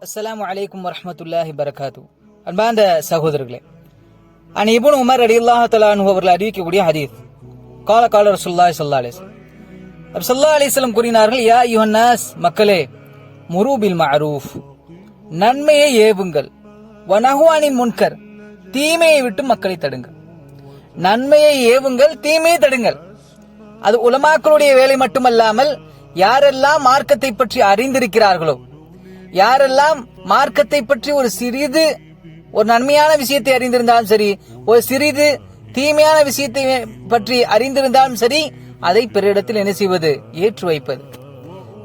அஸ்ஸலாமு அலைக்கும் வரஹ்மத்துல்லாஹி வரகாத்து. அன்பார்ந்த சகோதரர்களே, அன் இப்னு உமர் ரலியல்லாஹு தஆலா அன்ஹு அவர்கள் அறிவிக்கக்கூடிய ஹதீஸ். கால ரசூலுல்லாஹி ஸல்லல்லாஹு அலைஹி வஸல்லம், நபி ஸல்லல்லாஹு அலைஹி வஸல்லம் கூறினார்கள், யா அய்யுஹன்னாஸ், மக்களே, முரு பில் மஅரூஃப், நன்மையை ஏவுங்கள், வனஹு அனில் முன்கர், தீமையை விட்டு மக்களை தடுங்கள். நன்மையை ஏவுங்கள், தீமையை தடுங்கள். அது உலமாக்களுடைய வேலை மட்டுமல்லாமல் யாரெல்லாம் மார்க்கத்தை பற்றி அறிந்திருக்கிறார்களோ, யாரெல்லாம் மார்க்கத்தை பற்றி ஒரு நன்மையான விஷயத்தை அறிந்திருந்தாலும் சரி, ஒரு சிறிது தீமையான விஷயத்தை பற்றி அறிந்திருந்தாலும் சரி, அதை பிறரிடத்தில் என்ன செய்வது? ஏற்று வைப்பது.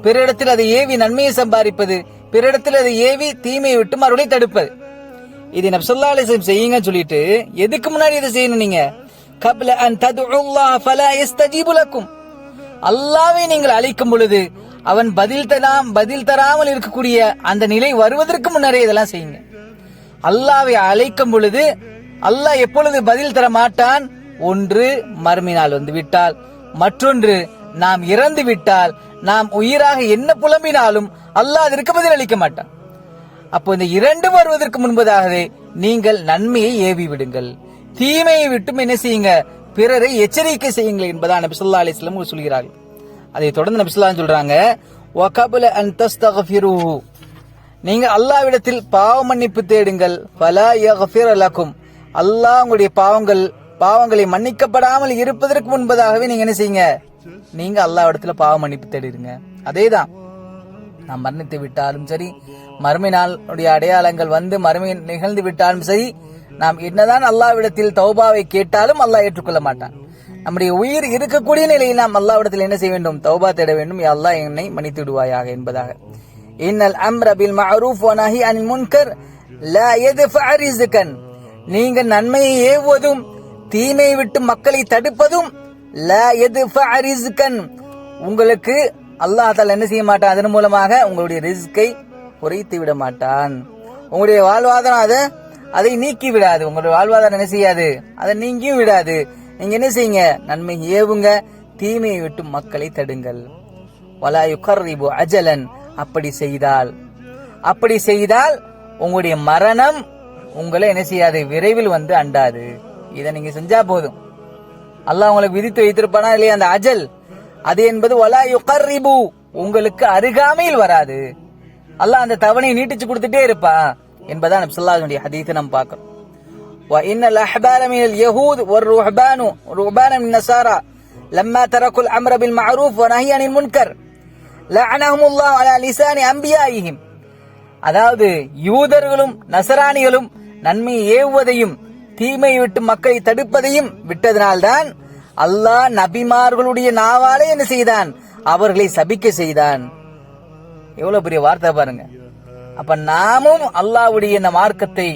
பிறரிடத்தில் அதை ஏவி நன்மையை சம்பாதிப்பது, பிறரிடத்தில் அதை ஏவி தீமையை விட்டு மறுபடியும் தடுப்பது. இது நபி ஸல்லல்லாஹு அலைஹி வஸல்லம் செய்யுங்க சொல்லிட்டு, எதுக்கு முன்னாடி இதை செய்யணும்? நீங்க கப்ல அன் ததுல்லாஹ ஃபலா யஸ்தஜீபு லக்கும், அல்லாஹ்வை நீங்கள் அழைக்கும் பொழுது அவன் பதில் தராமல் இருக்கக்கூடிய அந்த நிலை வருவதற்கு முன்னரே இதெல்லாம் செய்யுங்க. அல்லாஹ்வை அழைக்கும் பொழுது அல்லாஹ் எப்பொழுது பதில் தர மாட்டான்? ஒன்று மறுமையினால் வந்து விட்டால், மற்றொன்று நாம் இறந்து விட்டால், நாம் உயிராக என்ன புலம்பினாலும் அல்லாஹ் அதற்கு பதில் அளிக்க மாட்டான். அப்போ இந்த இரண்டு வருவதற்கு முன்பதாகவே நீங்கள் நன்மையை ஏவி விடுங்கள், தீமையை விட்டும் என்ன செய்யுங்க? பிறரை எச்சரிக்கை செய்யுங்கள் என்பதா நபி ஸல்லல்லாஹு அலைஹி வஸல்லம் சொல்கிறார்கள். அதை தொடர்ந்து நபி ஸல்லல்லாஹு சொல்றாங்க, வகபல அன் தஸ்தக்ஃபிருஹு, நீங்க அல்லாஹ்விடத்தில் பாவ மன்னிப்பு தேடுங்கள், ஃபலா யக்ஃபிர் லக்கும், அல்லாஹ் உங்களுடைய பாவங்களை மன்னிக்கப்படாமல் இருப்பதற்கு முன்பதாகவே நீங்க என்ன செய்யுங்க? நீங்க அல்லாஹ்விடத்தில் பாவ மன்னிப்பு தேடுங்க. அதேதான், நாம் மரணித்து விட்டாலும் சரி, மறுமை நாளுடைய அடையாளங்கள் வந்து மறுமை நிகழ்ந்து விட்டாலும் சரி, நாம் என்னதான் அல்லாஹ்விடத்தில் தௌபாவை கேட்டாலும் அல்லாஹ் ஏற்றுக்கொள்ள மாட்டான். நம்முடைய உயிர் இருக்கக்கூடிய நிலையில் நாம் அல்லாஹ்விடத்தில் என்ன செய்ய வேண்டும்? தௌபா தேட வேண்டும். யா அல்லாஹ், என்னை மன்னித்து விடுவாயாக என்பதாக. இன்னல் அம்ர பில் மஅரூஃப் வ நஹி அனில் முன்கர் லா யத்ஃபஅ ரிஸ்கன், நீங்க நன்மையை ஏவுவதும் தீமையை விட்டு மக்களை தடுப்பதும் லா யத்ஃபஅ ரிஸ்கன், உங்களுக்கு அல்லாஹ் தஆலா என்ன செய்ய மாட்டான்? அதன் மூலமாக உங்களுடைய ரிஸ்கை குறைத்து விட மாட்டான். உங்களுடைய வாழ்வாதாரம் அதை நீக்கி விடாது. உங்களுடைய வாழ்வாதாரம் என்ன செய்யாது? அதை நீங்கியும் விடாது. நீங்க என்ன செய்யுங்க? நன்மை ஏவுங்க, தீமையை விட்டு மக்களை தடுங்கள். வலா யுகர்ரிபு அஜலன், அப்படி செய்தால் உங்களுடைய மரணம் உங்களை என்ன செய்யாது? விரைவில் வந்து அண்டாது. இதை நீங்க செஞ்சா போதும். அல்லாஹ் உங்களுக்கு விதித்து வைத்திருப்பானா இல்லையா? அந்த அஜல் அது என்பது வலா யுகர்ரிபு, உங்களுக்கு அருகாமையில் வராது. அல்லாஹ் அந்த தவணையை நீட்டிச்சு கொடுத்துட்டே இருப்பான் என்பதா நபி ஸல்லல்லாஹு அலைஹி வஸல்லம் ஹதீஸை நாம் பார்க்கிறோம். وإن الأحبار من اليهود والرهبان من النصارى لما تركوا الأمر بالمعروف ونهي عن المنكر لعنهم الله على لسان أنبيائهم. அதாவது யூதர்களும் நசராணிகளும் நன்மை ஏவுவதையும் தீமையை விட்டு மக்களை தடுப்பதையும் விட்டதனால்தான் அல்லாஹ் நபிமார்களுடைய நாவாலே என்ன செய்தான்? அவர்களை சபிக்க செய்தான். எவ்வளவு பெரிய வார்த்தை பாருங்க. அப்ப நாமும் அல்லாஹ்வுடைய இந்த மார்க்கத்தை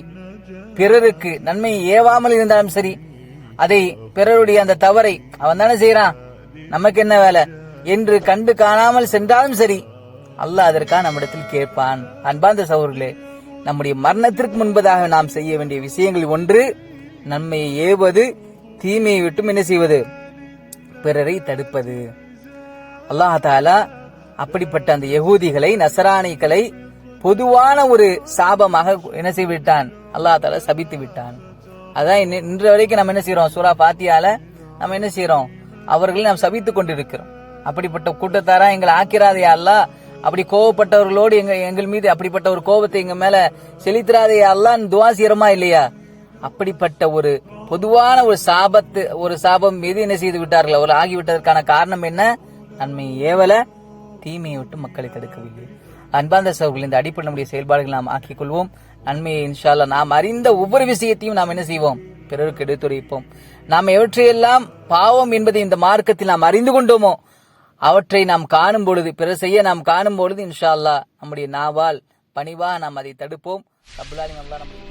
பிறருக்கு நன்மை ஏவாமல் இருந்தாலும் சரி, அதை பிறருடைய அந்த தவறை அவன் தானே செய்யறான், நமக்கு என்ன வேலை என்று கண்டு காணாமல் சென்றாலும் சரி, அல்லாஹ் அதற்காக நம்மிடத்தில் கேட்பான். அன்பார்ந்த சகோதரர்களே, நம்முடைய மரணத்திற்கு முன்பதாக நாம் செய்ய வேண்டிய விஷயங்கள் ஒன்று நன்மையை ஏவுவது, தீமையை விட்டும் என்ன செய்வது? பிறரை தடுப்பது. அல்லாஹ் தஆலா அப்படிப்பட்ட அந்த யகூதிகளை நசராணிகளை பொதுவான ஒரு சாபமாக என்ன செய்து விட்டான்? அல்லாஹ் தஆலா சபித்து விட்டான். அதான் இன்று வரைக்கும் நம்ம என்ன செய்யறோம்? சூரா ஃபாத்தியால நம்ம என்ன செய்யறோம்? அவர்களை நாம் சபித்துக் கொண்டிருக்கிறோம். அப்படிப்பட்ட கூட்டத்தாரா எங்களை ஆக்கிறாதே அல்லாஹ், அப்படி கோபப்பட்டவர்களோடு எங்கள் மீது அப்படிப்பட்ட ஒரு கோபத்தை எங்க மேல செலுத்திராதே அல்லாஹ்னு துஆ செய்யறோமா இல்லையா? அப்படிப்பட்ட ஒரு பொதுவான ஒரு சாபம் மீது என்ன செய்து விட்டார்கள்? அவர் ஆகிவிட்டதற்கான காரணம் என்ன? நன்மை ஏவல, தீமையை விட்டு மக்களை தடுக்கவில்லை. அன்பார்ந்த சகோதரர்களே, இந்த அடிப்படை நம்முடைய செயல்பாடுகளை நாம் ஆக்கிக் கொள்வோம். நன்மையை இன்ஷா அல்லாஹ் நாம் அறிந்த ஒவ்வொரு விஷயத்தையும் நாம் என்ன செய்வோம்? பிறருக்கு எடுத்துரைப்போம். நாம் எவற்றையெல்லாம் பாவம் என்பதை இந்த மார்க்கத்தில் நாம் அறிந்து கொண்டோமோ அவற்றை நாம் காணும் பொழுது, பிறர் செய்ய நாம் காணும் பொழுது இன்ஷா அல்லாஹ் நம்முடைய நாவால் பணிவா நாம் அதை தடுப்போம். ரப்பல் ஆலமீன் அல்லாஹ் நம்முடைய